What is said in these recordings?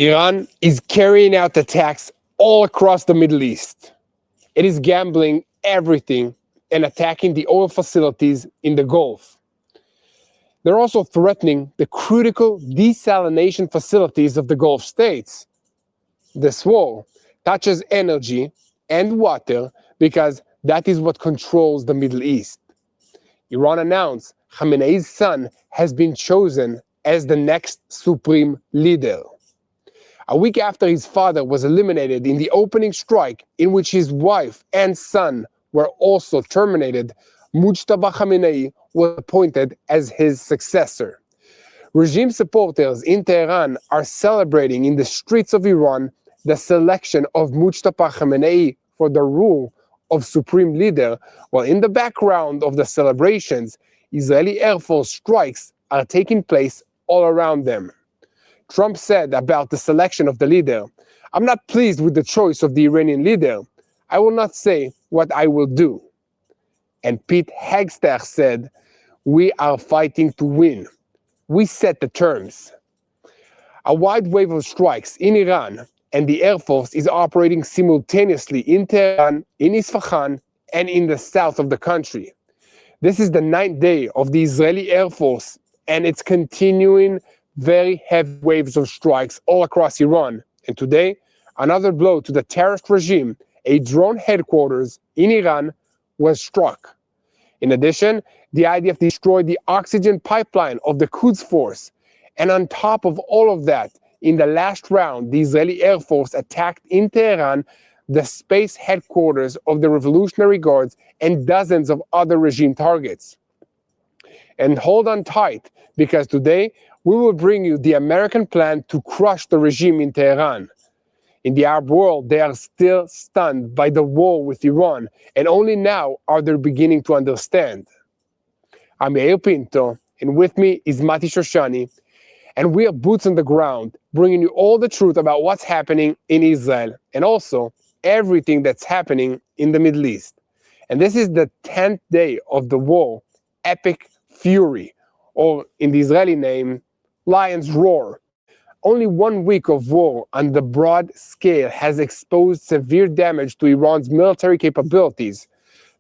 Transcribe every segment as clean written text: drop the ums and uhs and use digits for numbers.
Iran is carrying out attacks all across the Middle East. It is gambling everything and attacking the oil facilities in the Gulf. They're also threatening the critical desalination facilities of the Gulf states. This war touches energy and water because that is what controls the Middle East. Iran announced Khamenei's son has been chosen as the next supreme leader. A week after his father was eliminated in the opening strike, in which his wife and son were also terminated, Mojtaba Khamenei was appointed as his successor. Regime supporters in Tehran are celebrating in the streets of Iran the selection of Mojtaba Khamenei for the role of supreme leader, while in the background of the celebrations, Israeli Air Force strikes are taking place all around them. Trump said about the selection of the leader, "I'm not pleased with the choice of the Iranian leader. I will not say what I will do." And Pete Hegseth said, "We are fighting to win. We set the terms." A wide wave of strikes in Iran and the Air Force is operating simultaneously in Tehran, in Isfahan, and in the south of the country. This is the 9th day of the Israeli Air Force, and it's continuing very heavy waves of strikes all across Iran. And today, another blow to the terrorist regime, a drone headquarters in Iran, was struck. In addition, the IDF destroyed the oxygen pipeline of the Quds Force. And on top of all of that, in the last round, the Israeli Air Force attacked in Tehran the space headquarters of the Revolutionary Guards and dozens of other regime targets. And hold on tight, because today we will bring you the American plan to crush the regime in Tehran. In the Arab world, they are still stunned by the war with Iran, and only now are they beginning to understand. I'm Yair Pinto, and with me is Mati Shoshani, and we are boots on the ground, bringing you all the truth about what's happening in Israel, and also everything that's happening in the Middle East. And this is the 10th day of the war, Epic Fury, or in the Israeli name, Lion's Roar. Only 1 week of war on the broad scale has exposed severe damage to Iran's military capabilities.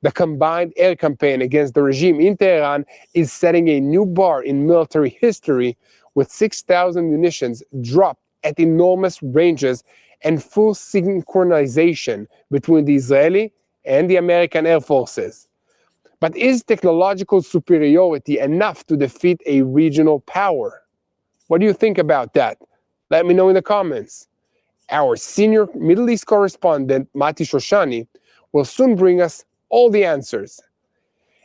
The combined air campaign against the regime in Tehran is setting a new bar in military history, with 6,000 munitions dropped at enormous ranges and full synchronization between the Israeli and the American air forces. But is technological superiority enough to defeat a regional power? What do you think about that? Let me know in the comments. Our senior Middle East correspondent, Mati Shoshani, will soon bring us all the answers.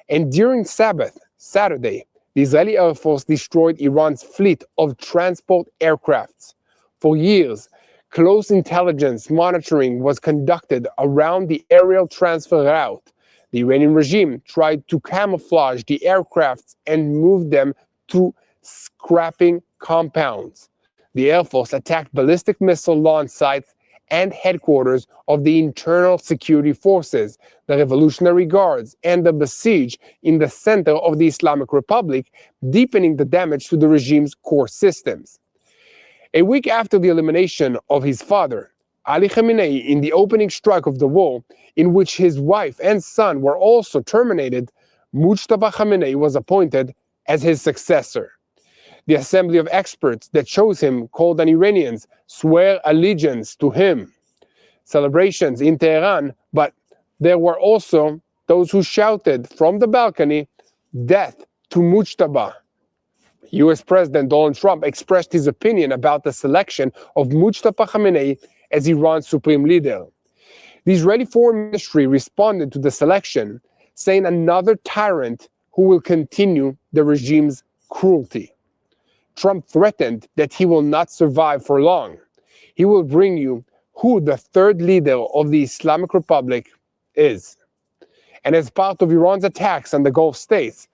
And during Saturday, the Israeli Air Force destroyed Iran's fleet of transport aircrafts. For years, close intelligence monitoring was conducted around the aerial transfer route. The Iranian regime tried to camouflage the aircrafts and move them to scrapping compounds. The Air Force attacked ballistic missile launch sites and headquarters of the internal security forces, the Revolutionary Guards, and the besieged in the center of the Islamic Republic, deepening the damage to the regime's core systems. A week after the elimination of his father, Ali Khamenei, in the opening strike of the war, in which his wife and son were also terminated, Mojtaba Khamenei was appointed as his successor. The assembly of experts that chose him called on Iranians swear allegiance to him. Celebrations in Tehran, but there were also those who shouted from the balcony, "Death to Mojtaba." US President Donald Trump expressed his opinion about the selection of Mojtaba Khamenei as Iran's supreme leader. The Israeli Foreign Ministry responded to the selection, saying another tyrant who will continue the regime's cruelty. Trump threatened that he will not survive for long. He will bring you who the third leader of the Islamic Republic is. And as part of Iran's attacks on the Gulf states,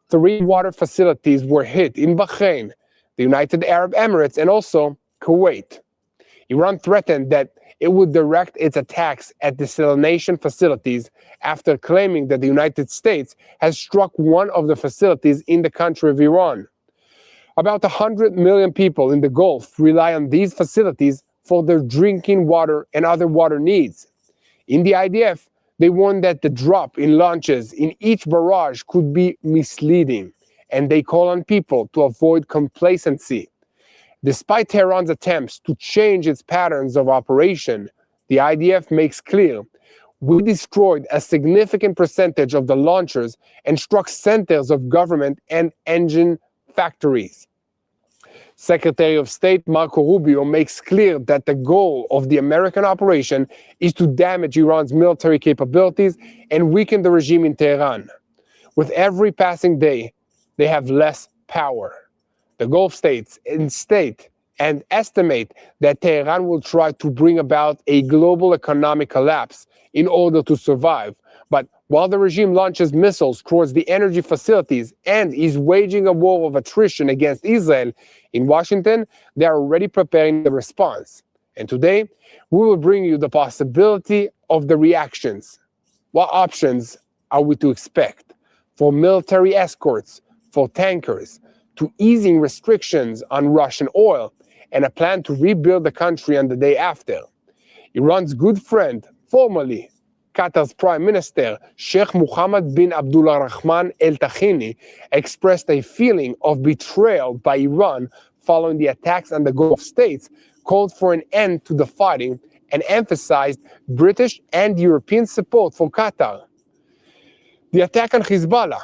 3 water facilities were hit in Bahrain, the United Arab Emirates, and also Kuwait. Iran threatened that it would direct its attacks at desalination facilities after claiming that the United States has struck one of the facilities in the country of Iran. About 100 million people in the Gulf rely on these facilities for their drinking water and other water needs. In the IDF, they warn that the drop in launches in each barrage could be misleading, and they call on people to avoid complacency. Despite Tehran's attempts to change its patterns of operation, the IDF makes clear, we destroyed a significant percentage of the launchers and struck centers of government and engine factories. Secretary of State Marco Rubio makes clear that the goal of the American operation is to damage Iran's military capabilities and weaken the regime in Tehran. With every passing day, they have less power. The Gulf states and estimate that Tehran will try to bring about a global economic collapse in order to survive. But while the regime launches missiles towards the energy facilities and is waging a war of attrition against Israel, in Washington, they are already preparing the response. And today, we will bring you the possibility of the reactions. What options are we to expect? For military escorts, for tankers, to easing restrictions on Russian oil, and a plan to rebuild the country on the day after. Iran's good friend, formerly Qatar's Prime Minister, Sheikh Mohammed bin Abdullah Rahman Al Thani, expressed a feeling of betrayal by Iran following the attacks on the Gulf states, called for an end to the fighting, and emphasized British and European support for Qatar. The attack on Hezbollah.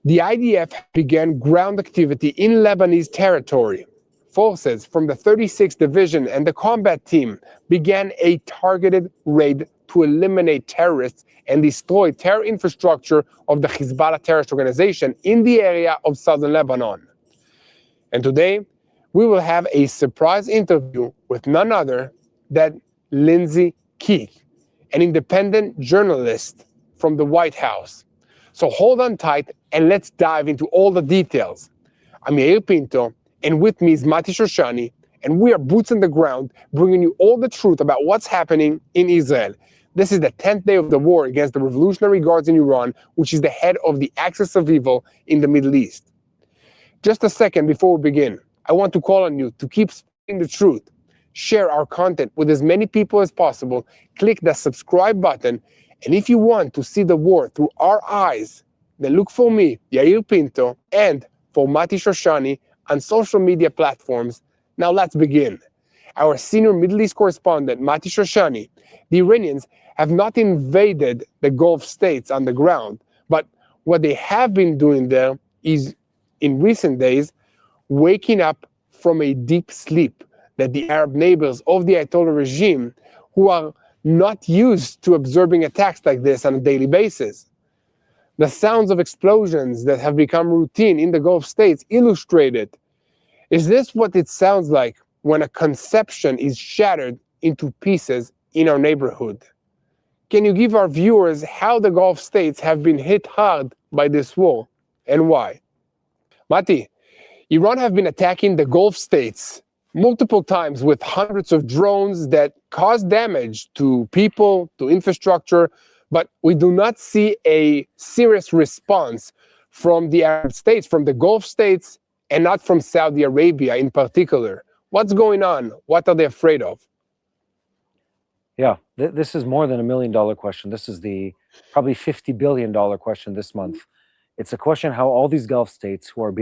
The IDF began ground activity in Lebanese territory. Forces from the 36th Division and the combat team began a targeted raid to eliminate terrorists and destroy terror infrastructure of the Hezbollah terrorist organization in the area of southern Lebanon. And today, we will have a surprise interview with none other than Lindsay Keith, an independent journalist from the White House. So hold on tight and let's dive into all the details. I'm Yair Pinto, and with me is Mati Shoshani, and we are boots on the ground, bringing you all the truth about what's happening in Israel. This is the 10th day of the war against the Revolutionary Guards in Iran, which is the head of the axis of evil in the Middle East. Just a second before we begin, I want to call on you to keep spreading the truth. Share our content with as many people as possible. Click the subscribe button. And if you want to see the war through our eyes, then look for me, Yair Pinto, and for Mati Shoshani on social media platforms. Now let's begin. Our senior Middle East correspondent, Mati Shoshani, the Iranians have not invaded the Gulf states on the ground, but what they have been doing there is, in recent days, waking up from a deep sleep that the Arab neighbors of the Ayatollah regime, who are not used to observing attacks like this on a daily basis. The sounds of explosions that have become routine in the Gulf states illustrate it. Is this what it sounds like when a conception is shattered into pieces in our neighborhood? Can you give our viewers how the Gulf states have been hit hard by this war and why? Mati, Iran have been attacking the Gulf states multiple times with hundreds of drones that cause damage to people, to infrastructure, but we do not see a serious response from the Arab states, from the Gulf states, and not from Saudi Arabia in particular. What's going on? What are they afraid of? Yeah, this is more than $1 million question. This is the probably $50 billion question this month. It's a question how all these Gulf states who are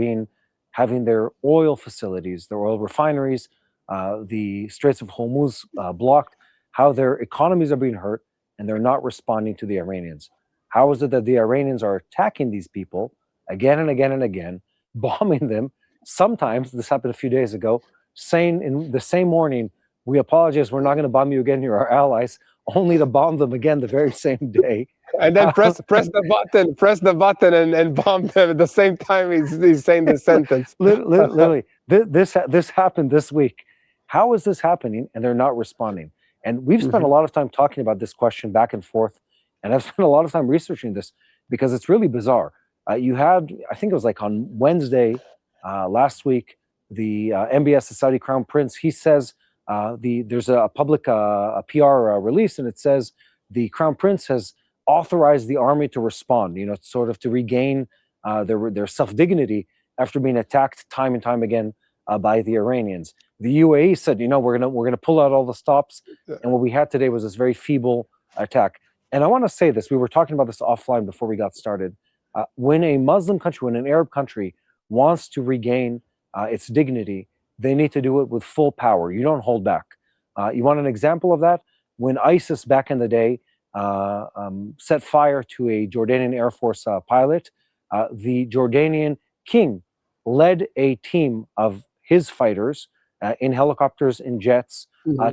having their oil facilities, their oil refineries, the Straits of Hormuz blocked, how their economies are being hurt, and they're not responding to the Iranians. How is it that the Iranians are attacking these people again and again and again, bombing them? Sometimes, this happened a few days ago, saying in the same morning, we apologize, we're not going to bomb you again, you're our allies, only to bomb them again the very same day. And then press the button and bomb them at the same time he's saying the sentence. Literally, this happened this week. How is this happening? And they're not responding. And we've spent a lot of time talking about this question back and forth, and I've spent a lot of time researching this because it's really bizarre. You had, I think it was like on Wednesday last week, the MBS, the Saudi Crown Prince, he says, there's a public a PR release, and it says the Crown Prince has authorized the army to respond, sort of to regain their self-dignity. after being attacked time and time again by the Iranians. The UAE said, we're gonna pull out all the stops, and what we had today was this very feeble attack. And I want to say this: we were talking about this offline before we got started. When a Muslim country, when an Arab country wants to regain its dignity, they need to do it with full power. You don't hold back. You want an example of that? When ISIS back in the day set fire to a Jordanian Air Force pilot, the Jordanian king led a team of his fighters in helicopters and jets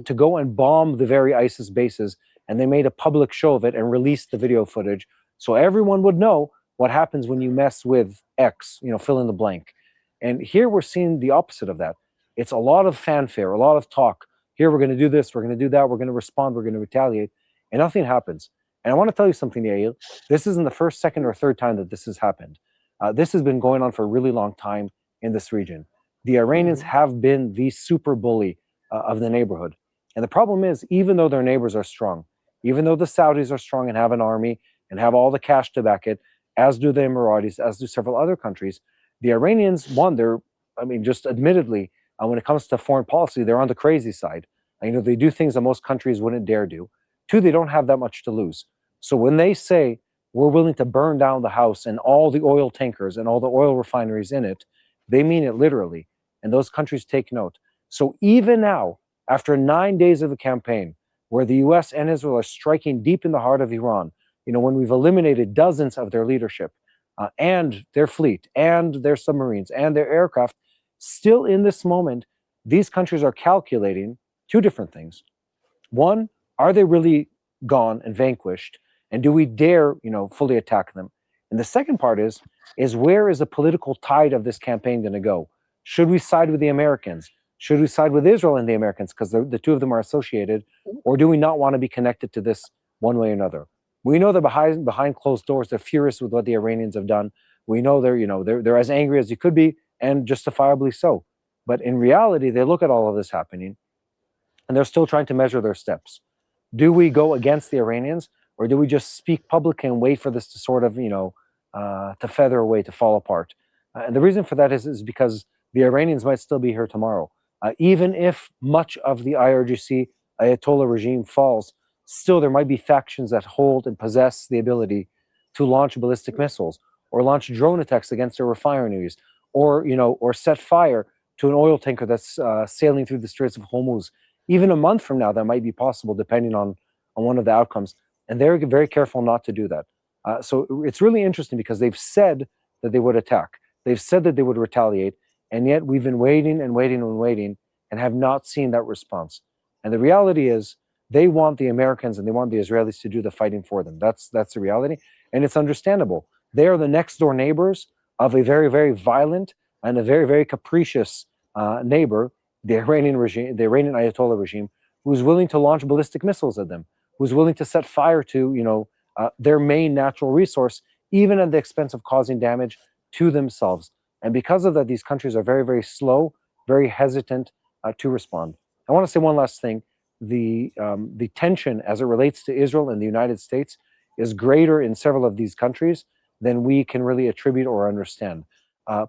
to go and bomb the very ISIS bases, and they made a public show of it and released the video footage so everyone would know what happens when you mess with X, fill in the blank. And here we're seeing the opposite of that. It's a lot of fanfare, a lot of talk. Here, we're going to do this, we're going to do that, we're going to respond, we're going to retaliate, and nothing happens. And I want to tell you something, Yair. This isn't the first, second, or third time that this has happened. This has been going on for a really long time in this region. The Iranians have been the super bully of the neighborhood. And the problem is, even though their neighbors are strong, even though the Saudis are strong and have an army and have all the cash to back it, as do the Emiratis, as do several other countries, the Iranians, just admittedly, when it comes to foreign policy, they're on the crazy side. They do things that most countries wouldn't dare do. Two, they don't have that much to lose. So when they say, we're willing to burn down the house and all the oil tankers and all the oil refineries in it, they mean it literally. And those countries take note. So even now, after 9 days of the campaign, where the US and Israel are striking deep in the heart of Iran, when we've eliminated dozens of their leadership and their fleet and their submarines and their aircraft, still in this moment, these countries are calculating two different things. One, are they really gone and vanquished? And do we dare, fully attack them? And the second part is where is the political tide of this campaign going to go? Should we side with the Americans? Should we side with Israel and the Americans because the two of them are associated? Or do we not want to be connected to this one way or another? We know that behind closed doors, they're furious with what the Iranians have done. We know they're as angry as you could be, and justifiably so. But in reality, they look at all of this happening, and they're still trying to measure their steps. Do we go against the Iranians, or do we just speak publicly and wait for this to sort of, to feather away, to fall apart? And the reason for that is because the Iranians might still be here tomorrow. Even if much of the IRGC Ayatollah regime falls, still there might be factions that hold and possess the ability to launch ballistic missiles or launch drone attacks against their refineries, or set fire to an oil tanker that's sailing through the Straits of Hormuz. Even a month from now, that might be possible, depending on one of the outcomes. And they're very careful not to do that. So it's really interesting because they've said that they would attack. They've said that they would retaliate. And yet we've been waiting and waiting and waiting and have not seen that response. And the reality is they want the Americans and they want the Israelis to do the fighting for them. That's the reality. And it's understandable. They are the next door neighbors of a very, very violent and a very, very capricious neighbor, the Iranian regime, the Iranian Ayatollah regime, who's willing to launch ballistic missiles at them, who's willing to set fire to, their main natural resource, even at the expense of causing damage to themselves. And because of that, these countries are very, very slow, very hesitant to respond. I want to say one last thing. The tension as it relates to Israel and the United States is greater in several of these countries than we can really attribute or understand.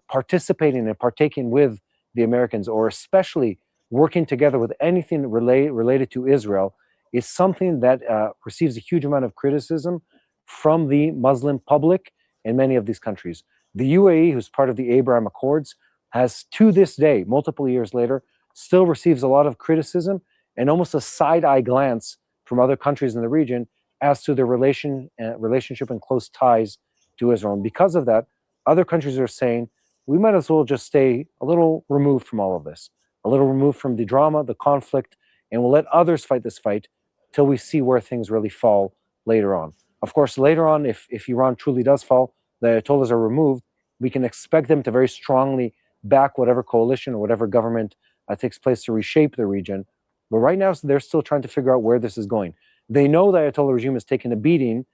Participating and partaking with the Americans, or especially working together with anything related to Israel, is something that receives a huge amount of criticism from the Muslim public in many of these countries. The UAE, who's part of the Abraham Accords, has to this day, multiple years later, still receives a lot of criticism and almost a side-eye glance from other countries in the region as to their relationship and close ties to Israel. And because of that, other countries are saying, we might as well just stay a little removed from all of this, a little removed from the drama, the conflict, and we'll let others fight this fight till we see where things really fall later on. Of course, later on, if Iran truly does fall, the Ayatollahs are removed, we can expect them to very strongly back whatever coalition or whatever government takes place to reshape the region. But right now, they're still trying to figure out where this is going. They know the Ayatollah regime has taken a beating,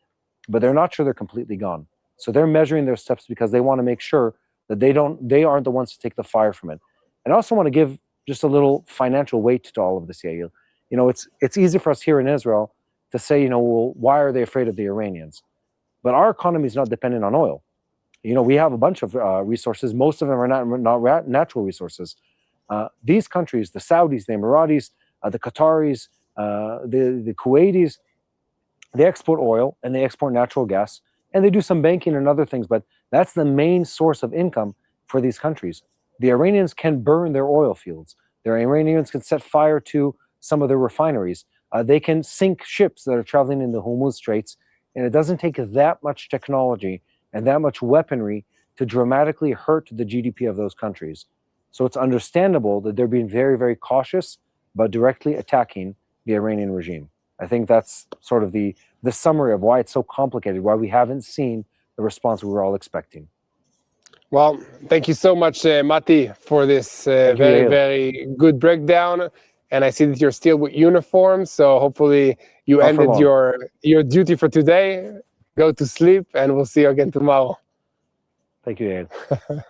but they're not sure they're completely gone. So they're measuring their steps because they want to make sure that they aren't the ones to take the fire from it. And I also want to give just a little financial weight to all of this, Yair. It's easy for us here in Israel to say, well, why are they afraid of the Iranians? But our economy is not dependent on oil. We have a bunch of resources. Most of them are not natural resources. These countries, the Saudis, the Emiratis, the Qataris, the Kuwaitis, they export oil and they export natural gas, and they do some banking and other things, but that's the main source of income for these countries. The Iranians can burn their oil fields. The Iranians can set fire to some of their refineries. They can sink ships that are traveling in the Hormuz Straits, and it doesn't take that much technology and that much weaponry to dramatically hurt the GDP of those countries. So it's understandable that they're being very, very cautious about directly attacking the Iranian regime. I think that's sort of the summary of why it's so complicated, why we haven't seen the response we were all expecting. Well, thank you so much, Mati, for this very, very good breakdown. And I see that you're still with uniform, so hopefully you ended your duty for today. Go to sleep, and we'll see you again tomorrow. Thank you, Yair.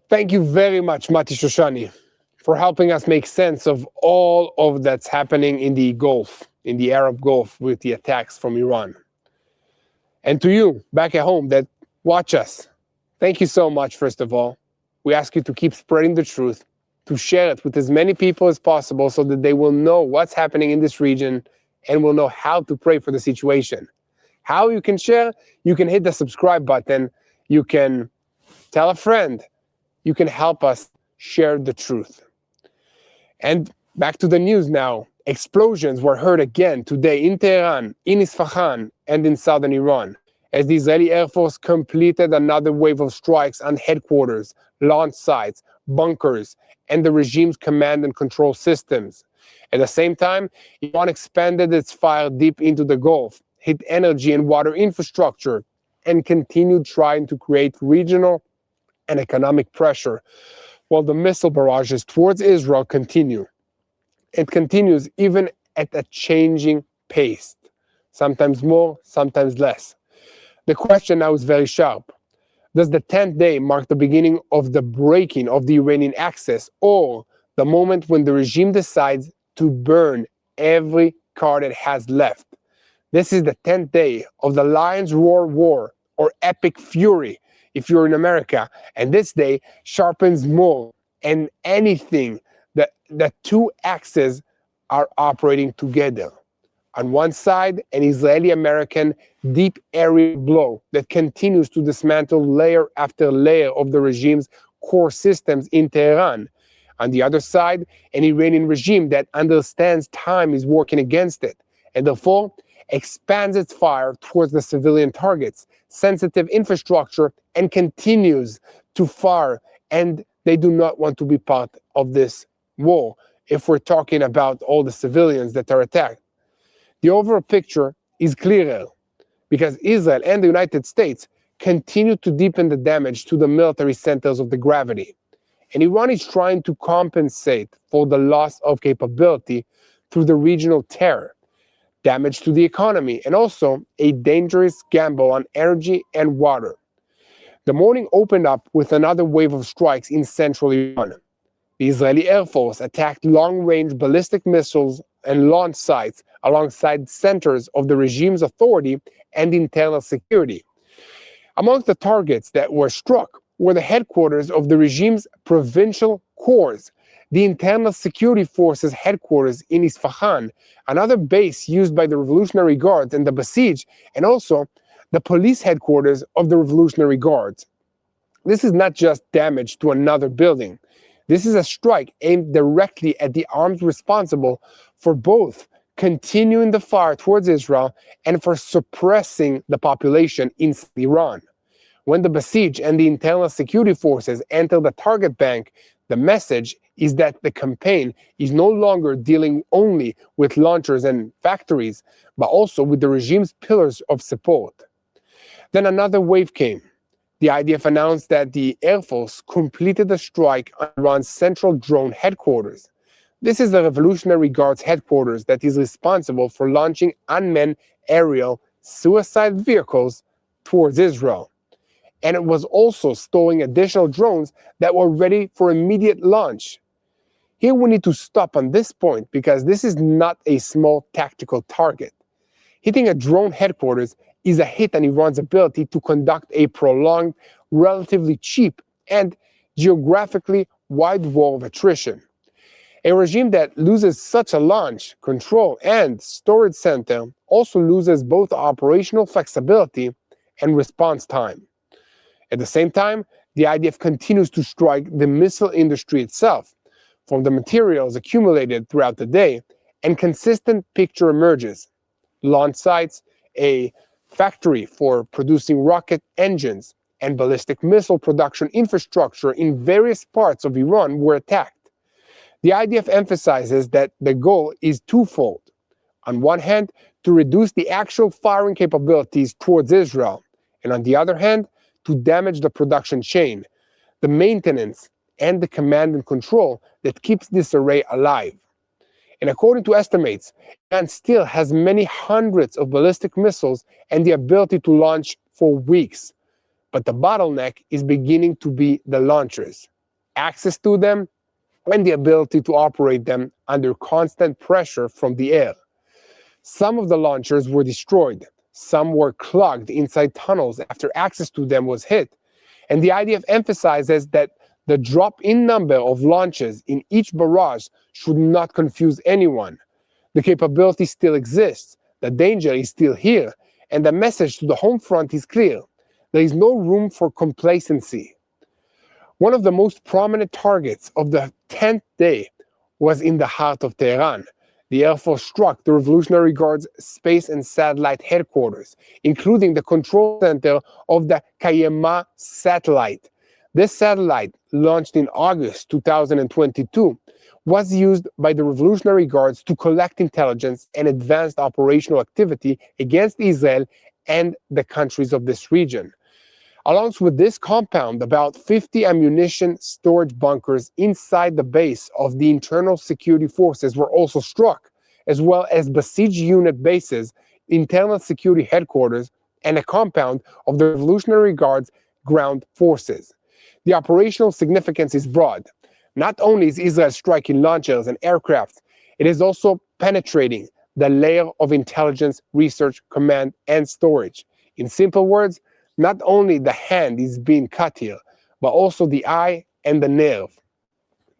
Thank you very much, Mati Shoshani, for helping us make sense of all of that's happening in the Gulf, in the Arab Gulf, with the attacks from Iran. And to you, back at home, that watch us, thank you so much, first of all. We ask you to keep spreading the truth, to share it with as many people as possible so that they will know what's happening in this region and will know how to pray for the situation. How you can share? You can hit the subscribe button. You can tell a friend. You can help us share the truth. And back to the news now. Explosions were heard again today in Tehran, in Isfahan, and in southern Iran, as the Israeli Air Force completed another wave of strikes on headquarters, launch sites, bunkers, and the regime's command and control systems. At the same time, Iran expanded its fire deep into the Gulf, hit energy and water infrastructure, and continued trying to create regional and economic pressure, while the missile barrages towards Israel continue. It continues even at a changing pace, sometimes more, sometimes less. The question now is very sharp. Does the 10th day mark the beginning of the breaking of the Iranian axis, or the moment when the regime decides to burn every card it has left? This is the 10th day of the Lion's Roar War, or Epic Fury, if you're in America. And this day sharpens more and anything that the two axes are operating together. On one side, an Israeli-American deep area blow that continues to dismantle layer after layer of the regime's core systems in Tehran. On the other side, an Iranian regime that understands time is working against it, and therefore expands its fire towards the civilian targets, sensitive infrastructure, and continues to fire. And they do not want to be part of this war if we're talking about all the civilians that are attacked. The overall picture is clearer because Israel and the United States continue to deepen the damage to the military centers of the gravity. And Iran is trying to compensate for the loss of capability through the regional terror, damage to the economy, and also a dangerous gamble on energy and water. The morning opened up with another wave of strikes in central Iran. The Israeli Air Force attacked long-range ballistic missiles and launch sites alongside centers of the regime's authority and internal security. Among the targets that were struck were the headquarters of the regime's provincial corps, the Internal Security Forces headquarters in Isfahan, another base used by the Revolutionary Guards and the Basij, and also the police headquarters of the Revolutionary Guards. This is not just damage to another building. This is a strike aimed directly at the arms responsible for both continuing the fire towards Israel and for suppressing the population in Iran. When the Basij and the Internal Security Forces enter the target bank, the message is that the campaign is no longer dealing only with launchers and factories, but also with the regime's pillars of support. Then another wave came. The IDF announced that the Air Force completed a strike on Iran's central drone headquarters. This is the Revolutionary Guards headquarters that is responsible for launching unmanned aerial suicide vehicles towards Israel. And it was also storing additional drones that were ready for immediate launch. Here we need to stop on this point because this is not a small tactical target. Hitting a drone headquarters is a hit on Iran's ability to conduct a prolonged, relatively cheap, and geographically wide war of attrition. A regime that loses such a launch, control, and storage center also loses both operational flexibility and response time. At the same time, the IDF continues to strike the missile industry itself. From the materials accumulated throughout the day, and consistent picture emerges. Launch sites, a factory for producing rocket engines, and ballistic missile production infrastructure in various parts of Iran were attacked. The IDF emphasizes that the goal is twofold. On one hand, to reduce the actual firing capabilities towards Israel, and on the other hand, to damage the production chain, the maintenance, and the command and control that keeps this array alive. And according to estimates, Iran still has many hundreds of ballistic missiles and the ability to launch for weeks. But the bottleneck is beginning to be the launchers, access to them, and the ability to operate them under constant pressure from the air. Some of the launchers were destroyed, some were clogged inside tunnels after access to them was hit, and the IDF emphasizes that the drop in number of launches in each barrage should not confuse anyone. The capability still exists, the danger is still here, and the message to the home front is clear. There is no room for complacency. One of the most prominent targets of the 10th day was in the heart of Tehran. The Air Force struck the Revolutionary Guard's space and satellite headquarters, including the control center of the Kayema satellite. This satellite, launched in August 2022, was used by the Revolutionary Guards to collect intelligence and advanced operational activity against Israel and the countries of this region. Along with this compound, about 50 ammunition storage bunkers inside the base of the internal security forces were also struck, as well as besieged unit bases, internal security headquarters, and a compound of the Revolutionary Guard's ground forces. The operational significance is broad. Not only is Israel striking launchers and aircraft, it is also penetrating the layer of intelligence, research, command, and storage. In simple words, not only the hand is being cut here, but also the eye and the nerve.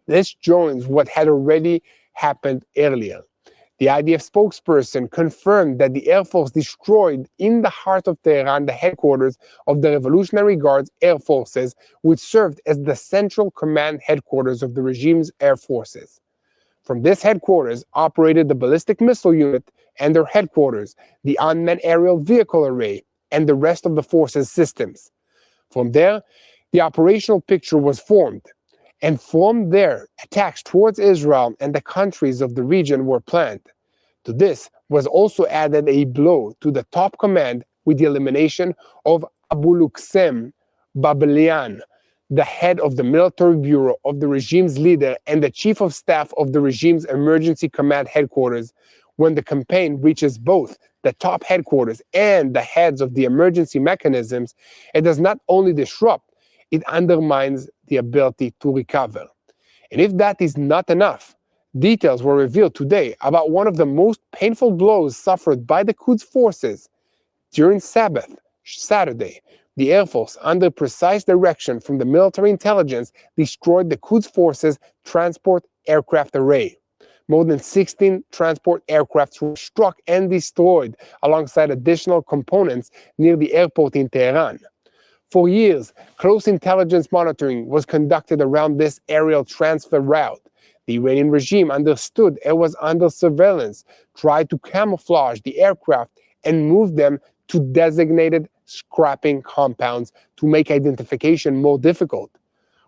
This joins what had already happened earlier. The IDF spokesperson confirmed that the Air Force destroyed in the heart of Tehran the headquarters of the Revolutionary Guards Air Forces, which served as the central command headquarters of the regime's air forces. From this headquarters operated the ballistic missile unit and their headquarters, the unmanned aerial vehicle array, and the rest of the force's systems. From there, the operational picture was formed, and from there, attacks towards Israel and the countries of the region were planned. To this was also added a blow to the top command with the elimination of Abulqasem Babelian, the head of the military bureau of the regime's leader and the chief of staff of the regime's emergency command headquarters. When the campaign reaches both the top headquarters and the heads of the emergency mechanisms, it does not only disrupt, it undermines the ability to recover. And if that is not enough, details were revealed today about one of the most painful blows suffered by the Quds Forces. During Saturday, the Air Force, under precise direction from the military intelligence, destroyed the Quds Forces transport aircraft array. More than 16 transport aircraft were struck and destroyed alongside additional components near the airport in Tehran. For years, close intelligence monitoring was conducted around this aerial transfer route. The Iranian regime understood it was under surveillance, tried to camouflage the aircraft, and moved them to designated scrapping compounds to make identification more difficult.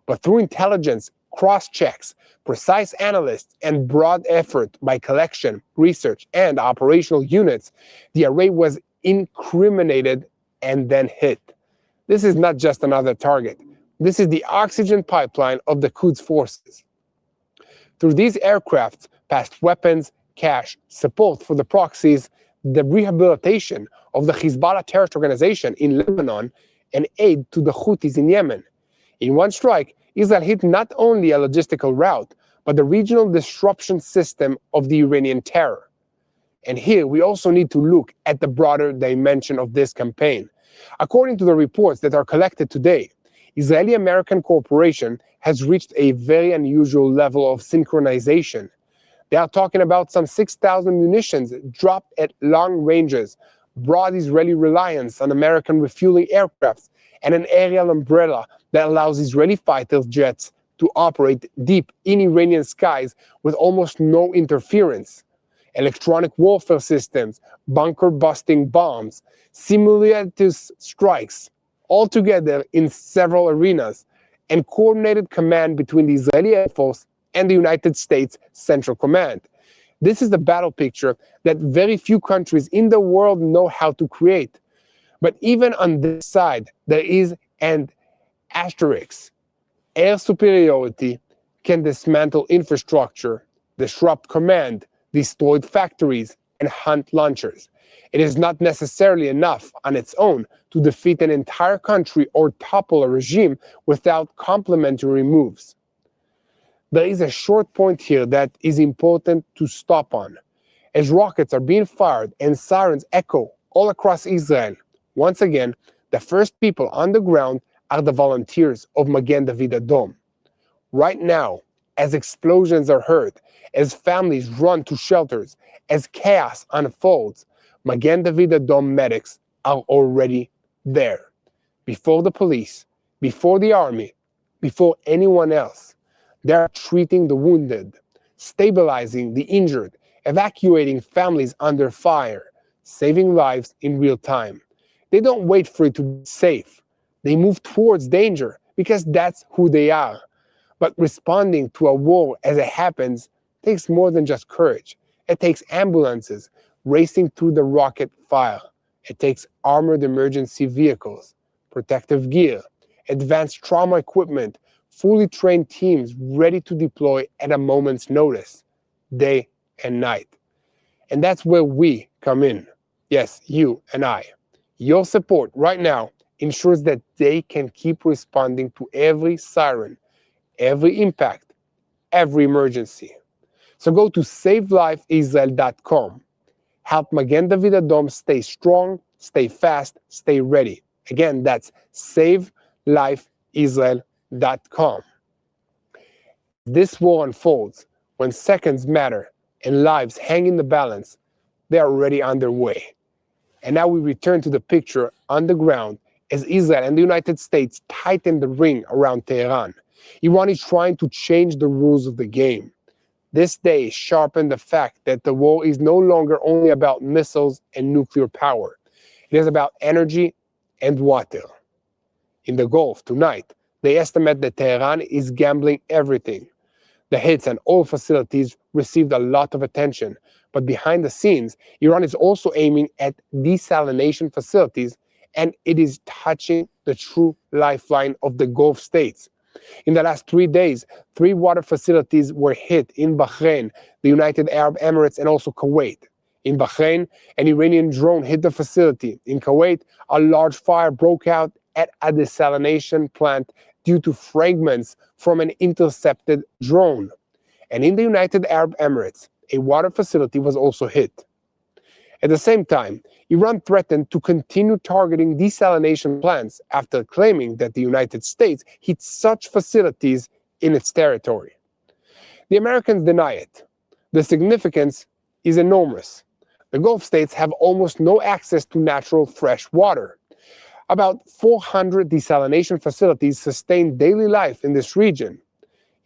But through intelligence, cross-checks, precise analysts, and broad effort by collection, research, and operational units, the array was incriminated and then hit. This is not just another target. This is the oxygen pipeline of the Quds Forces. Through these aircraft passed weapons, cash, support for the proxies, the rehabilitation of the Hezbollah terrorist organization in Lebanon, and aid to the Houthis in Yemen. In one strike, Israel hit not only a logistical route, but the regional disruption system of the Iranian terror. And here we also need to look at the broader dimension of this campaign. According to the reports that are collected today, Israeli-American cooperation has reached a very unusual level of synchronization. They are talking about some 6,000 munitions dropped at long ranges, broad Israeli reliance on American refueling aircrafts, and an aerial umbrella that allows Israeli fighter jets to operate deep in Iranian skies with almost no interference. Electronic warfare systems, bunker-busting bombs, simulated strikes, all together in several arenas, and coordinated command between the Israeli Air Force and the United States Central Command. This is the battle picture that very few countries in the world know how to create. But even on this side, there is an asterisk. Air superiority can dismantle infrastructure, disrupt command, destroy factories, and hunt launchers. It is not necessarily enough on its own to defeat an entire country or topple a regime without complementary moves. There is a short point here that is important to stop on. As rockets are being fired and sirens echo all across Israel, once again, the first people on the ground are the volunteers of Magen David Adom. Right now, as explosions are heard, as families run to shelters, as chaos unfolds, Magen David Adom medics are already there. Before the police, before the army, before anyone else. They are treating the wounded, stabilizing the injured, evacuating families under fire, saving lives in real time. They don't wait for it to be safe. They move towards danger because that's who they are. But responding to a war as it happens takes more than just courage. It takes ambulances racing through the rocket fire. It takes armored emergency vehicles, protective gear, advanced trauma equipment, fully trained teams ready to deploy at a moment's notice, day and night. And that's where we come in. Yes, you and I. Your support right now ensures that they can keep responding to every siren, every impact, every emergency. So go to savelifeisrael.com. Help Magen David Adom stay strong, stay fast, stay ready. Again, that's savelifeisrael.com. This war unfolds when seconds matter and lives hang in the balance. They are already underway. And now we return to the picture on the ground as Israel and the United States tighten the ring around Tehran. Iran is trying to change the rules of the game. This day sharpened the fact that the war is no longer only about missiles and nuclear power. It is about energy and water. In the Gulf tonight, they estimate that Tehran is gambling everything. The hits on oil facilities received a lot of attention, but behind the scenes, Iran is also aiming at desalination facilities, and it is touching the true lifeline of the Gulf states. In the last 3 days, 3 water facilities were hit in Bahrain, the United Arab Emirates, and also Kuwait. In Bahrain, an Iranian drone hit the facility. In Kuwait, a large fire broke out at a desalination plant due to fragments from an intercepted drone. And in the United Arab Emirates, a water facility was also hit. At the same time, Iran threatened to continue targeting desalination plants after claiming that the United States hit such facilities in its territory. The Americans deny it. The significance is enormous. The Gulf states have almost no access to natural fresh water. About 400 desalination facilities sustain daily life in this region.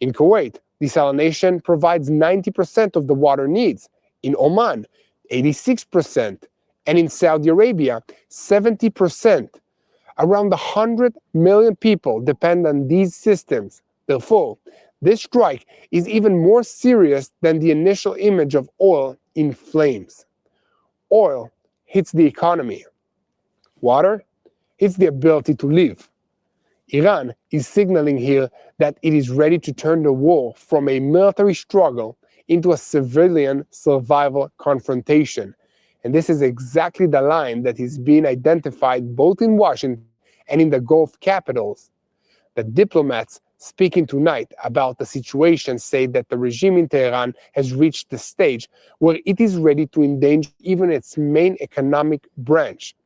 In Kuwait, desalination provides 90% of the water needs. In Oman, 86%, and in Saudi Arabia, 70%. Around 100 million people depend on these systems. Therefore, this strike is even more serious than the initial image of oil in flames. Oil hits the economy. Water hits the ability to live. Iran is signaling here that it is ready to turn the war from a military struggle into a civilian survival confrontation. And this is exactly the line that is being identified both in Washington and in the Gulf capitals. The diplomats speaking tonight about the situation, say that the regime in Tehran has reached the stage where it is ready to endanger even its main economic branch,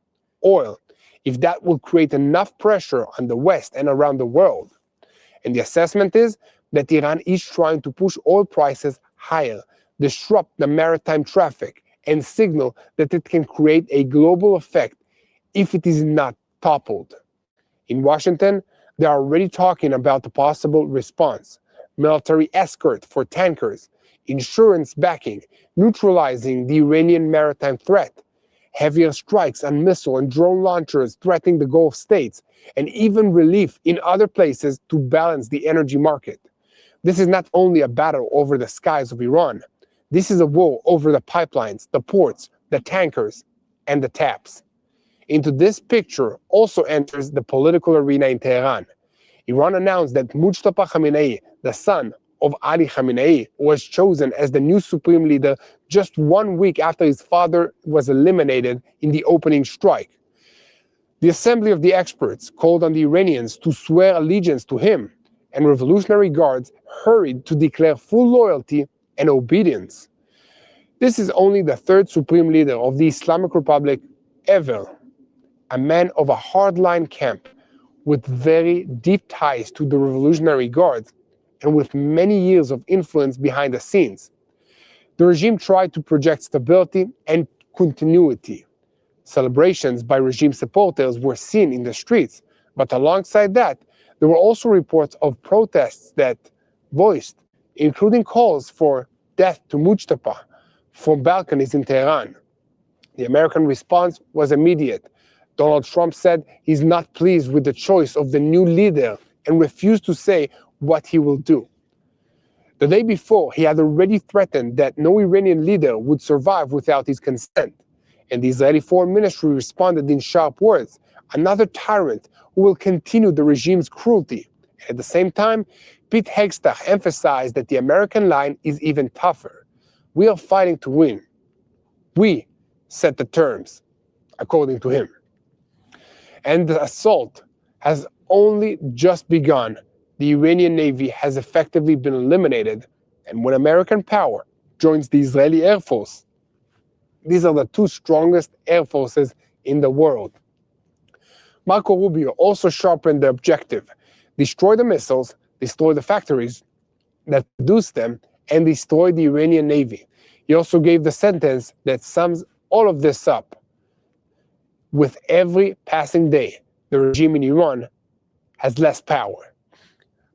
oil, if that will create enough pressure on the West and around the world. And the assessment is that Iran is trying to push oil prices higher, disrupt the maritime traffic, and signal that it can create a global effect if it is not toppled. In Washington, they are already talking about the possible response: military escort for tankers, insurance backing, neutralizing the Iranian maritime threat, heavier strikes on missile and drone launchers threatening the Gulf states, and even relief in other places to balance the energy market. This is not only a battle over the skies of Iran. This is a war over the pipelines, the ports, the tankers, and the taps. Into this picture also enters the political arena in Tehran. Iran announced that Mojtaba Khamenei, the son of Ali Khamenei, was chosen as the new supreme leader just 1 week after his father was eliminated in the opening strike. The Assembly of the Experts called on the Iranians to swear allegiance to him, and revolutionary guards hurried to declare full loyalty and obedience. This is only the third supreme leader of the Islamic Republic ever, a man of a hardline camp with very deep ties to the Revolutionary Guard and with many years of influence behind the scenes. The regime tried to project stability and continuity. Celebrations by regime supporters were seen in the streets, but alongside that, there were also reports of protests that voiced, including calls for death to Mojtaba from balconies in Tehran. The American response was immediate. Donald Trump said he's not pleased with the choice of the new leader and refused to say what he will do. The day before, he had already threatened that no Iranian leader would survive without his consent. And the Israeli Foreign Ministry responded in sharp words: another tyrant who will continue the regime's cruelty. At the same time, Pete Hegseth emphasized that the American line is even tougher. We are fighting to win. We set the terms, according to him. And the assault has only just begun. The Iranian Navy has effectively been eliminated, and when American power joins the Israeli Air Force, these are the two strongest air forces in the world. Marco Rubio also sharpened the objective: destroy the missiles, destroy the factories that produce them, and destroy the Iranian Navy. He also gave the sentence that sums all of this up: with every passing day, the regime in Iran has less power.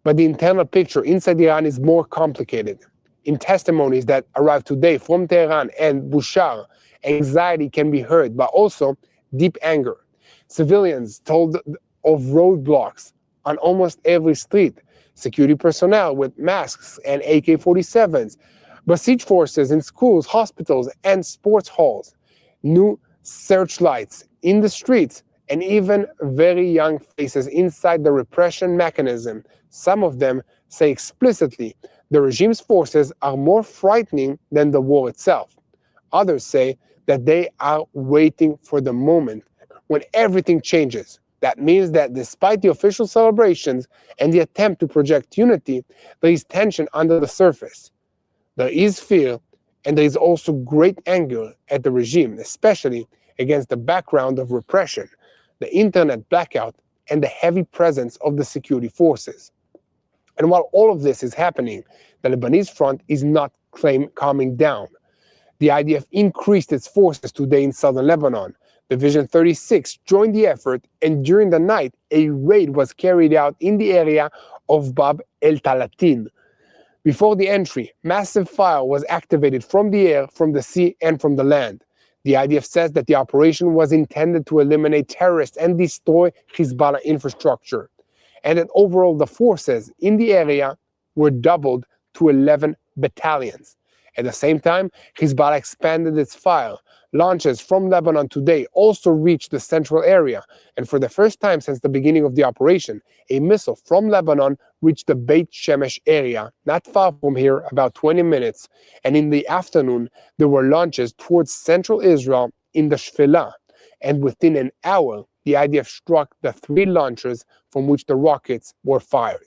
But the internal picture inside Iran is more complicated. In testimonies that arrived today from Tehran and Bushehr, anxiety can be heard, but also deep anger. Civilians told of roadblocks on almost every street, security personnel with masks and AK-47s, besieged forces in schools, hospitals, and sports halls, new searchlights in the streets, and even very young faces inside the repression mechanism. Some of them say explicitly the regime's forces are more frightening than the war itself. Others say that they are waiting for the moment when everything changes. That means that despite the official celebrations and the attempt to project unity, there is tension under the surface. There is fear, and there is also great anger at the regime, especially against the background of repression, the internet blackout, and the heavy presence of the security forces. And while all of this is happening, the Lebanese front is not calming down. The IDF increased its forces today in southern Lebanon. Division 36 joined the effort, and during the night, a raid was carried out in the area of Bab el-Talatin. Before the entry, massive fire was activated from the air, from the sea, and from the land. The IDF says that the operation was intended to eliminate terrorists and destroy Hezbollah infrastructure, and that overall the forces in the area were doubled to 11 battalions. At the same time, Hezbollah expanded its fire. Launches from Lebanon today also reached the central area, and for the first time since the beginning of the operation, a missile from Lebanon reached the Beit Shemesh area, not far from here, about 20 minutes, and in the afternoon, there were launches towards central Israel in the Shfela, and within an hour, the IDF struck the 3 launchers from which the rockets were fired.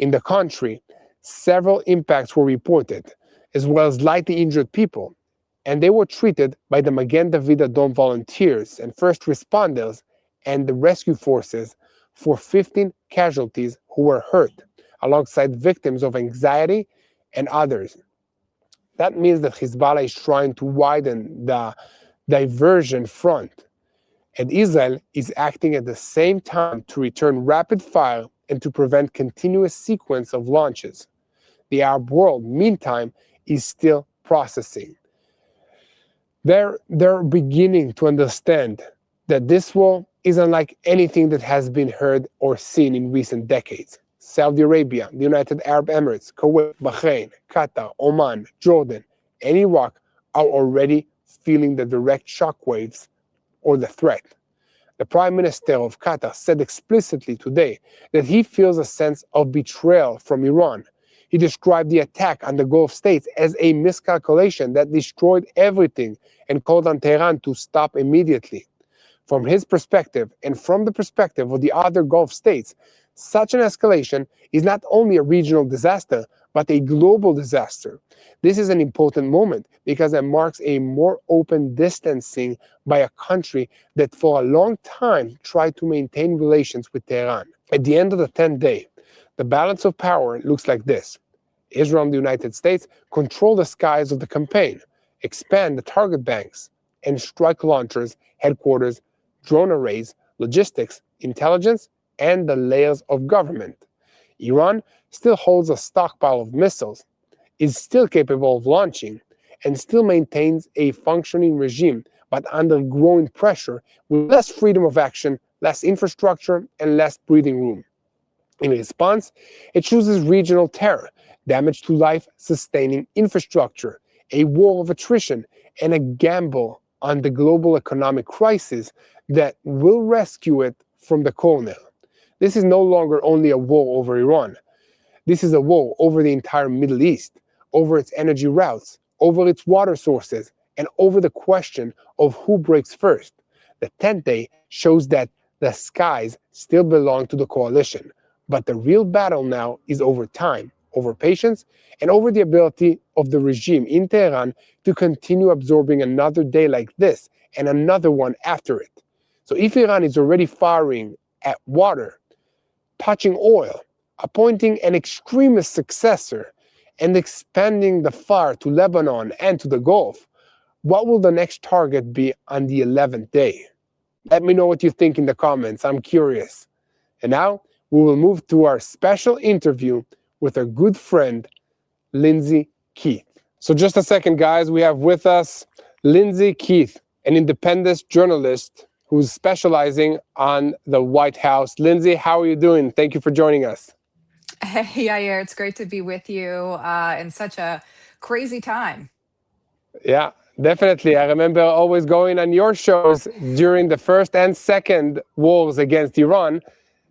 In the country, several impacts were reported, as well as lightly injured people, and they were treated by the Magen David Adom volunteers and first responders and the rescue forces for 15 casualties who were hurt, alongside victims of anxiety and others. That means that Hezbollah is trying to widen the diversion front, and Israel is acting at the same time to return rapid fire and to prevent continuous sequence of launches. The Arab world, meantime, is still processing. They're beginning to understand that this war is unlike anything that has been heard or seen in recent decades. Saudi Arabia, the United Arab Emirates, Kuwait, Bahrain, Qatar, Oman, Jordan, and Iraq are already feeling the direct shockwaves or the threat. The Prime Minister of Qatar said explicitly today that he feels a sense of betrayal from Iran. He described the attack on the Gulf states as a miscalculation that destroyed everything and called on Tehran to stop immediately. From his perspective and from the perspective of the other Gulf states, such an escalation is not only a regional disaster, but a global disaster. This is an important moment because it marks a more open distancing by a country that for a long time tried to maintain relations with Tehran. At the end of the 10th day, the balance of power looks like this. Israel and the United States control the skies of the campaign, expand the target banks, and strike launchers, headquarters, drone arrays, logistics, intelligence, and the layers of government. Iran still holds a stockpile of missiles, is still capable of launching, and still maintains a functioning regime, but under growing pressure with less freedom of action, less infrastructure, and less breathing room. In response, it chooses regional terror, damage to life-sustaining infrastructure, a war of attrition, and a gamble on the global economic crisis that will rescue it from the corner. This is no longer only a war over Iran. This is a war over the entire Middle East, over its energy routes, over its water sources, and over the question of who breaks first. The 10th day shows that the skies still belong to the coalition, but the real battle now is over time, over patience, and over the ability of the regime in Tehran to continue absorbing another day like this and another one after it. So if Iran is already firing at water, touching oil, appointing an extremist successor, and expanding the fire to Lebanon and to the Gulf, what will the next target be on the 11th day? Let me know what you think in the comments. I'm curious. And now we will move to our special interview with our good friend, Lindsay Keith. So just a second, guys. We have with us Lindsay Keith, an independent journalist who's specializing on the White House. Lindsay, how are you doing? Thank you for joining us. Hey, Yair, it's great to be with you in such a crazy time. Yeah, definitely. I remember always going on your shows during the first and second wars against Iran.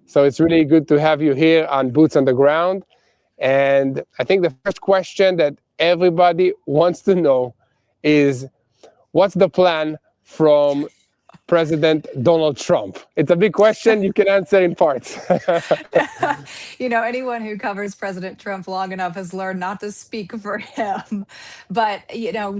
So it's really good to have you here on Boots on the Ground. And I think the first question that everybody wants to know is, what's the plan from President Donald Trump? It's a big question. You can answer in parts. Anyone who covers President Trump long enough has learned not to speak for him. But,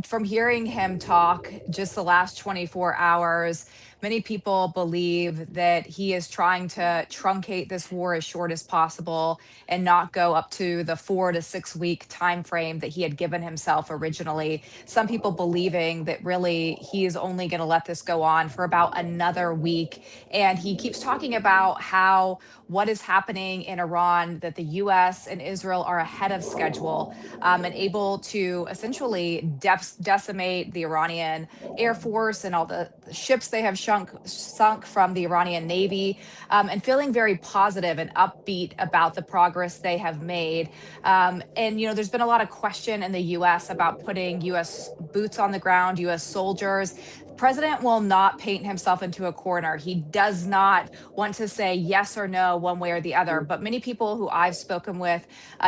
from hearing him talk just the last 24 hours, many people believe that he is trying to truncate this war as short as possible and not go up to the 4 to 6 week time frame that he had given himself originally. Some people believing that really he is only going to let this go on for about another week. And he keeps talking about how what is happening in Iran, that the US and Israel are ahead of schedule and able to essentially decimate the Iranian Air Force and all the ships they have sunk from the Iranian Navy, and feeling very positive and upbeat about the progress they have made. There's been a lot of question in the US about putting US boots on the ground, US soldiers. The president will not paint himself into a corner. He does not want to say yes or no one way or the other. But many people who I've spoken with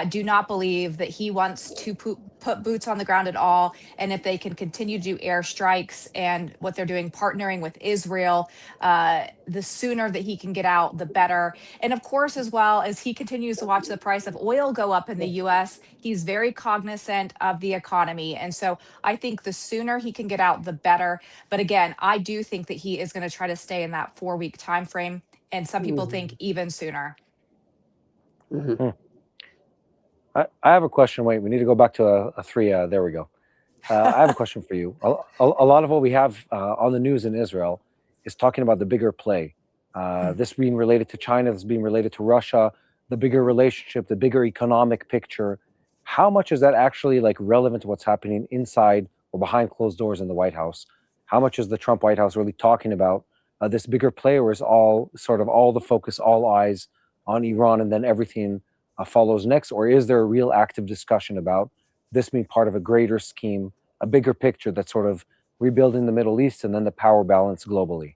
do not believe that he wants to put boots on the ground at all, and if they can continue to do airstrikes and what they're doing, partnering with Israel, the sooner that he can get out, the better. And of course, as well as he continues to watch the price of oil go up in the US, he's very cognizant of the economy. And so I think the sooner he can get out, the better. But again, I do think that he is going to try to stay in that 4 week time frame. And some people think even sooner. Mm-hmm. I have a question. Wait, we need to go back to a three. There we go. I have a question for you. A lot of what we have on the news in Israel is talking about the bigger play. This being related to China, this being related to Russia, the bigger relationship, the bigger economic picture. How much is that actually like relevant to what's happening inside or behind closed doors in the White House? How much is the Trump White House really talking about this bigger play, or is all the focus, all eyes on Iran, and then everything follows next? Or is there a real active discussion about this being part of a greater scheme, a bigger picture that's sort of rebuilding the Middle East and then the power balance globally?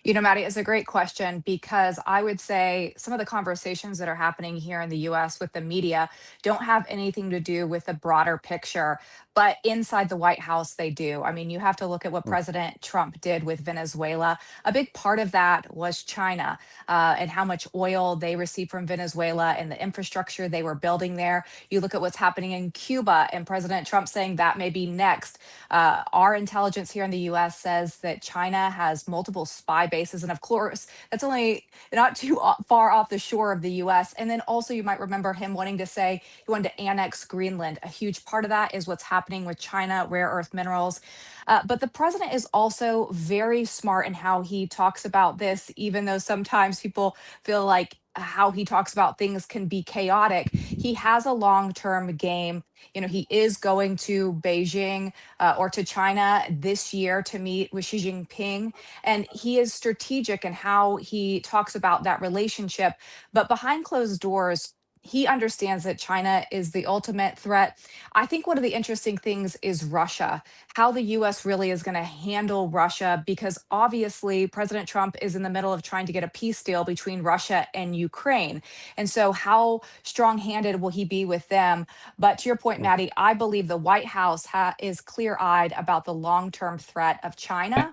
You know, Maddie, it's a great question because I would say some of the conversations that are happening here in the US with the media don't have anything to do with the broader picture, but inside the White House, they do. I mean, you have to look at what President Trump did with Venezuela. A big part of that was China and how much oil they received from Venezuela and the infrastructure they were building there. You look at what's happening in Cuba and President Trump saying that may be next. Our intelligence here in the US says that China has multiple spy bases. And of course, that's only not too far off the shore of the US. And then also, you might remember him wanting to say he wanted to annex Greenland. A huge part of that is what's happening with China, rare earth minerals. But the president is also very smart in how he talks about this, even though sometimes people feel like how he talks about things can be chaotic. He has a long-term game. You know, he is going to Beijing or to China this year to meet with Xi Jinping. And he is strategic in how he talks about that relationship. But behind closed doors, he understands that China is the ultimate threat. I think one of the interesting things is Russia, how the US really is going to handle Russia, because obviously President Trump is in the middle of trying to get a peace deal between Russia and Ukraine. And so, how strong handed will he be with them? But to your point, Maddie, I believe the White House is clear eyed about the long term threat of China,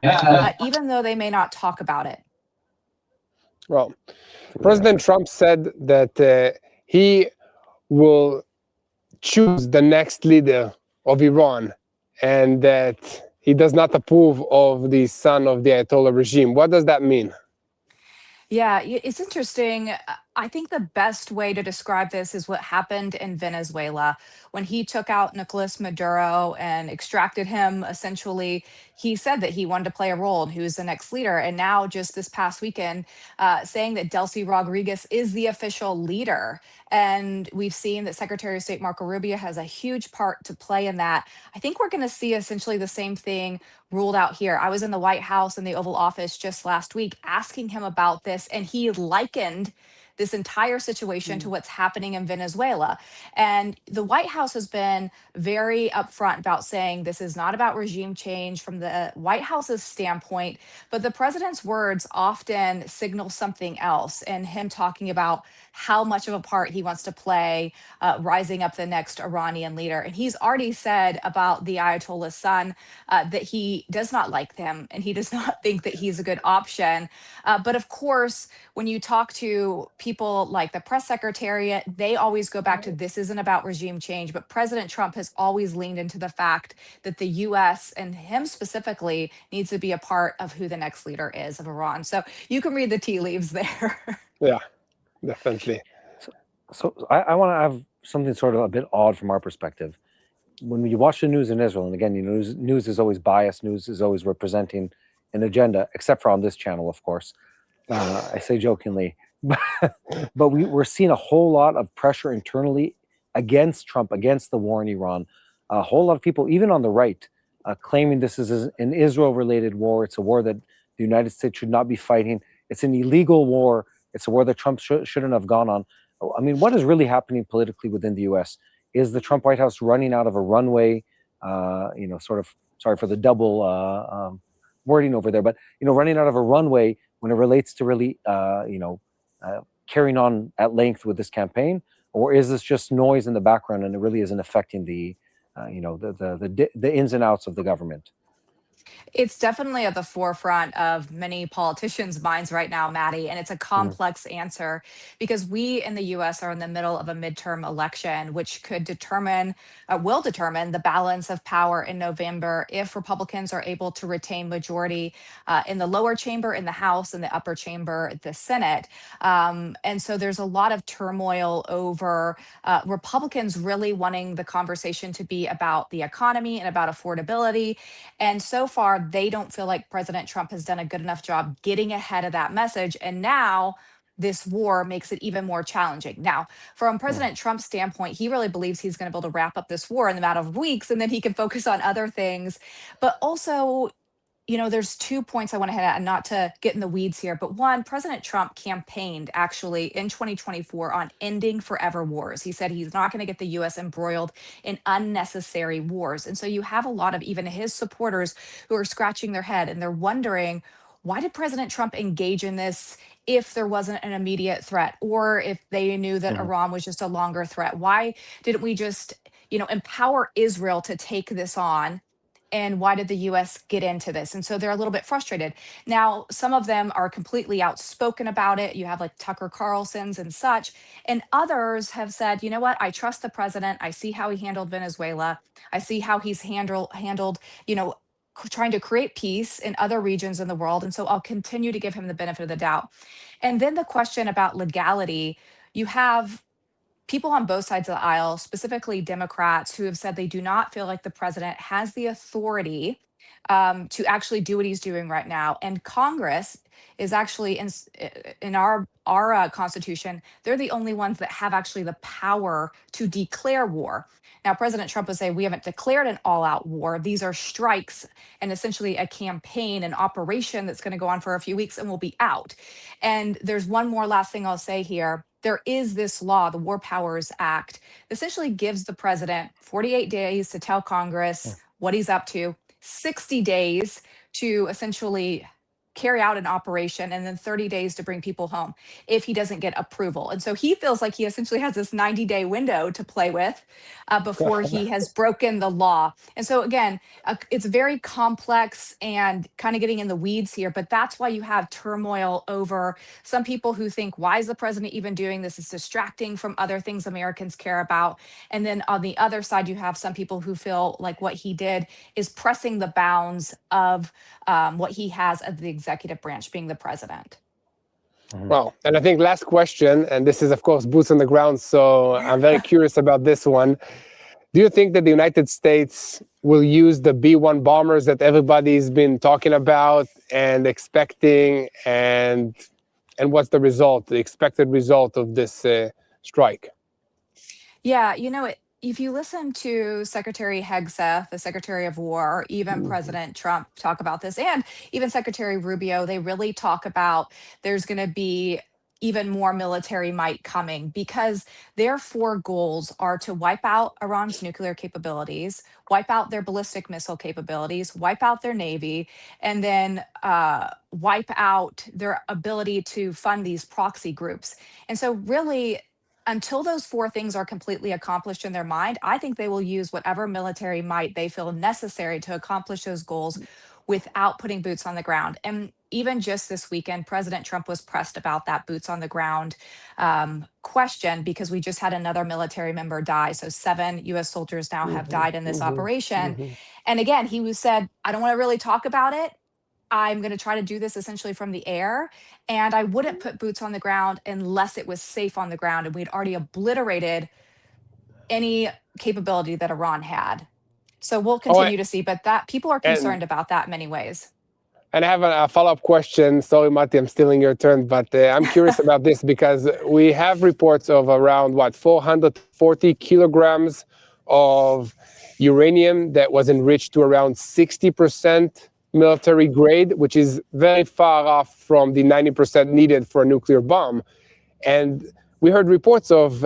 even though they may not talk about it. Well, President Trump said that he will choose the next leader of Iran and that he does not approve of the son of the Ayatollah regime. What does that mean? Yeah, it's interesting. I think the best way to describe this is what happened in Venezuela when he took out Nicolas Maduro and extracted him. Essentially, he said that he wanted to play a role and who's the next leader. And now, just this past weekend, saying that Delcy Rodriguez is the official leader. And we've seen that Secretary of State Marco Rubio has a huge part to play in that. I think we're going to see essentially the same thing ruled out here. I was in the White House in the Oval Office just last week asking him about this, and he likened this entire situation to what's happening in Venezuela. And the White House has been very upfront about saying this is not about regime change from the White House's standpoint, but the president's words often signal something else, and him talking about how much of a part he wants to play rising up the next Iranian leader. And he's already said about the Ayatollah's son that he does not like them and he does not think that he's a good option. But of course, when you talk to people like the press secretariat, they always go back to this isn't about regime change. But President Trump has always leaned into the fact that the US and him specifically needs to be a part of who the next leader is of Iran. So you can read the tea leaves there. Yeah, definitely. So I want to have something sort of a bit odd from our perspective. When you watch the news in Israel, and again, news is always biased, news is always representing an agenda, except for on this channel, of course. I say jokingly, but we're seeing a whole lot of pressure internally against Trump, against the war in Iran. A whole lot of people, even on the right, claiming this is an Israel-related war. It's a war that the United States should not be fighting. It's an illegal war. It's a war that Trump shouldn't have gone on. I mean, what is really happening politically within the U.S.? Is the Trump White House running out of a runway? Sort of, sorry for the double wording over there, but running out of a runway when it relates to really, carrying on at length with this campaign, or is this just noise in the background and it really isn't affecting the the ins and outs of the government? It's definitely at the forefront of many politicians' minds right now, Maddie, and it's a complex answer because we in the US are in the middle of a midterm election, which will determine the balance of power in November if Republicans are able to retain majority in the lower chamber, in the House, in the upper chamber, the Senate. And so there's a lot of turmoil over Republicans really wanting the conversation to be about the economy and about affordability. And so far, they don't feel like President Trump has done a good enough job getting ahead of that message. And now this war makes it even more challenging. Now, from President Trump's standpoint, he really believes he's going to be able to wrap up this war in the matter of weeks, and then he can focus on other things. But also, there's 2 points I want to hit at, and not to get in the weeds here. But one, President Trump campaigned actually in 2024 on ending forever wars. He said he's not going to get the US embroiled in unnecessary wars. And so you have a lot of even his supporters who are scratching their head and they're wondering, why did President Trump engage in this if there wasn't an immediate threat, or if they knew that Iran was just a longer threat? Why didn't we just, empower Israel to take this on? And why did the US get into this? And so they're a little bit frustrated. Now, some of them are completely outspoken about it. You have like Tucker Carlson's and such. And others have said, you know what? I trust the president. I see how he handled Venezuela. I see how he's handled, trying to create peace in other regions in the world. And so I'll continue to give him the benefit of the doubt. And then the question about legality, you have people on both sides of the aisle, specifically Democrats, who have said they do not feel like the president has the authority to actually do what he's doing right now. And Congress is actually in our Constitution, they're the only ones that have actually the power to declare war. Now, President Trump would say we haven't declared an all-out war. These are strikes and essentially a campaign, an operation that's going to go on for a few weeks and we'll be out. And there's one more last thing I'll say here. There is this law, the War Powers Act, essentially gives the president 48 days to tell Congress what he's up to, 60 days to essentially carry out an operation, and then 30 days to bring people home if he doesn't get approval. And so he feels like he essentially has this 90-day window to play with before he has broken the law. And so again, it's very complex and kind of getting in the weeds here, but that's why you have turmoil over some people who think, why is the president even doing this? It's distracting from other things Americans care about. And then on the other side, you have some people who feel like what he did is pressing the bounds of what he has as the executive branch, being the president. Well, and I think last question, and this is, of course, boots on the ground, so I'm very curious about this one. Do you think that the United States will use the B-1 bombers that everybody's been talking about and expecting, and what's the result, the expected result of this strike? Yeah, if you listen to Secretary Hegseth, the Secretary of War, even President Trump talk about this, and even Secretary Rubio, they really talk about there's going to be even more military might coming because their 4 goals are to wipe out Iran's nuclear capabilities, wipe out their ballistic missile capabilities, wipe out their Navy, and then wipe out their ability to fund these proxy groups. And so really, until those 4 things are completely accomplished in their mind, I think they will use whatever military might they feel necessary to accomplish those goals without putting boots on the ground. And even just this weekend, President Trump was pressed about that boots on the ground question because we just had another military member die. So 7 US soldiers now have died in this operation. And again, he said, I don't want to really talk about it. I'm going to try to do this essentially from the air. And I wouldn't put boots on the ground unless it was safe on the ground. And we'd already obliterated any capability that Iran had. So we'll continue to see, but that people are concerned about that in many ways. And I have a follow-up question. Sorry, Mati, I'm stealing your turn, but I'm curious about this because we have reports of around, 440 kilograms of uranium that was enriched to around 60% military grade, which is very far off from the 90% needed for a nuclear bomb. And we heard reports of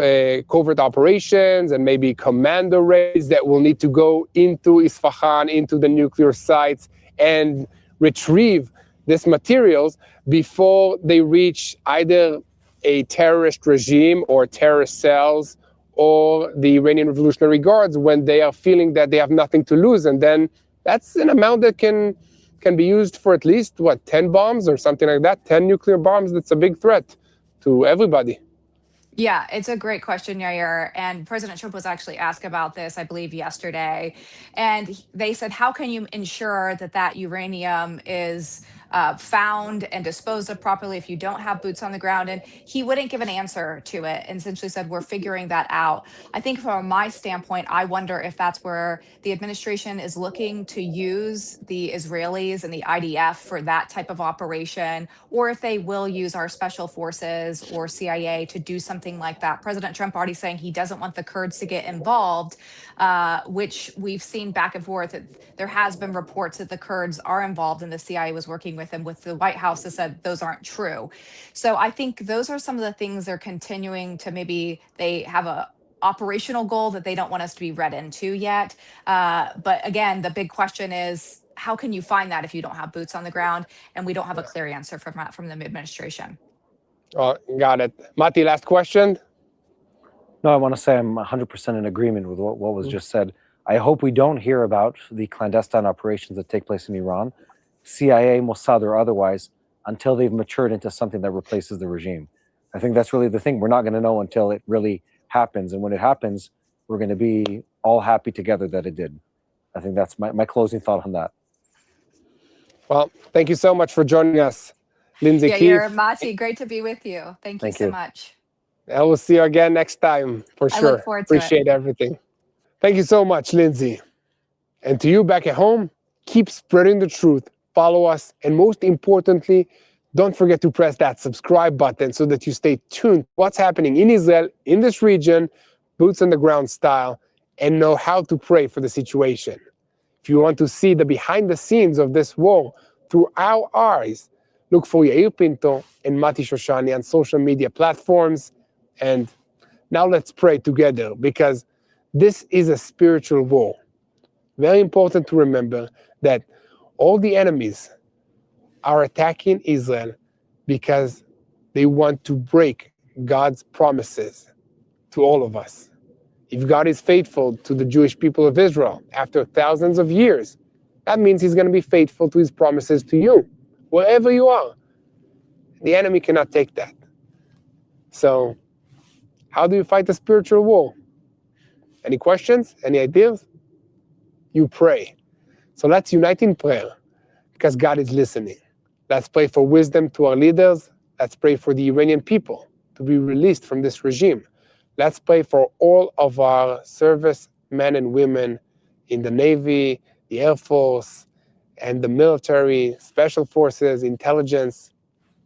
covert operations and maybe commando raids that will need to go into Isfahan, into the nuclear sites, and retrieve these materials before they reach either a terrorist regime or terrorist cells or the Iranian Revolutionary Guards when they are feeling that they have nothing to lose. And then that's an amount that can be used for at least, 10 bombs or something like that, 10 nuclear bombs. That's a big threat to everybody. Yeah, it's a great question, Yair. And President Trump was actually asked about this, I believe, yesterday. And they said, how can you ensure that that uranium is found and disposed of properly if you don't have boots on the ground? And he wouldn't give an answer to it and essentially said, we're figuring that out. I think from my standpoint, I wonder if that's where the administration is looking to use the Israelis and the IDF for that type of operation, or if they will use our special forces or CIA to do something like that. President Trump already saying he doesn't want the Kurds to get involved, which we've seen back and forth. There has been reports that the Kurds are involved and the CIA was working with them, with the White House has said those aren't true. So I think those are some of the things they're continuing to, maybe they have a operational goal that they don't want us to be read into yet. But again, the big question is, how can you find that if you don't have boots on the ground? And we don't have a clear answer from the administration. Oh, got it. Mati, last question. No, I want to say I'm 100% in agreement with what was just said. I hope we don't hear about the clandestine operations that take place in Iran, CIA, Mossad, or otherwise, until they've matured into something that replaces the regime. I think that's really the thing. We're not going to know until it really happens. And when it happens, we're going to be all happy together that it did. I think that's my closing thought on that. Well, thank you so much for joining us, Lindsay Keefe. Yair, Mati, great to be with you. Thank you so much. I will see you again next time, for sure. I look forward to Appreciate everything. Thank you so much, Lindsay. And to you back at home, keep spreading the truth, follow us, and most importantly, don't forget to press that subscribe button so that you stay tuned to what's happening in Israel, in this region, boots on the ground style, and know how to pray for the situation. If you want to see the behind the scenes of this war through our eyes, look for Yair Pinto and Mati Shoshani on social media platforms. And now let's pray together, because this is a spiritual war. Very important to remember that all the enemies are attacking Israel because they want to break God's promises to all of us. If God is faithful to the Jewish people of Israel after thousands of years, that means he's going to be faithful to his promises to you, wherever you are. The enemy cannot take that. So, how do you fight the spiritual war? Any questions? Any ideas? You pray. So let's unite in prayer, because God is listening. Let's pray for wisdom to our leaders. Let's pray for the Iranian people to be released from this regime. Let's pray for all of our service men and women in the Navy, the Air Force, and the military, special forces, intelligence,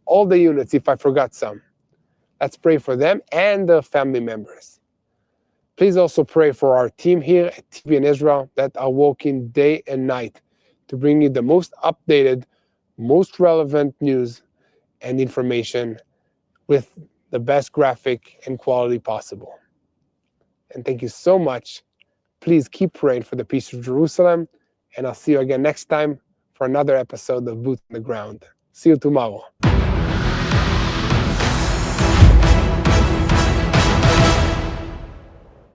all the units, if I forgot some. Let's pray for them and their family members. Please also pray for our team here at TBN Israel that are working day and night to bring you the most updated, most relevant news and information with the best graphic and quality possible. And thank you so much. Please keep praying for the peace of Jerusalem, and I'll see you again next time for another episode of Boots on the Ground. See you tomorrow.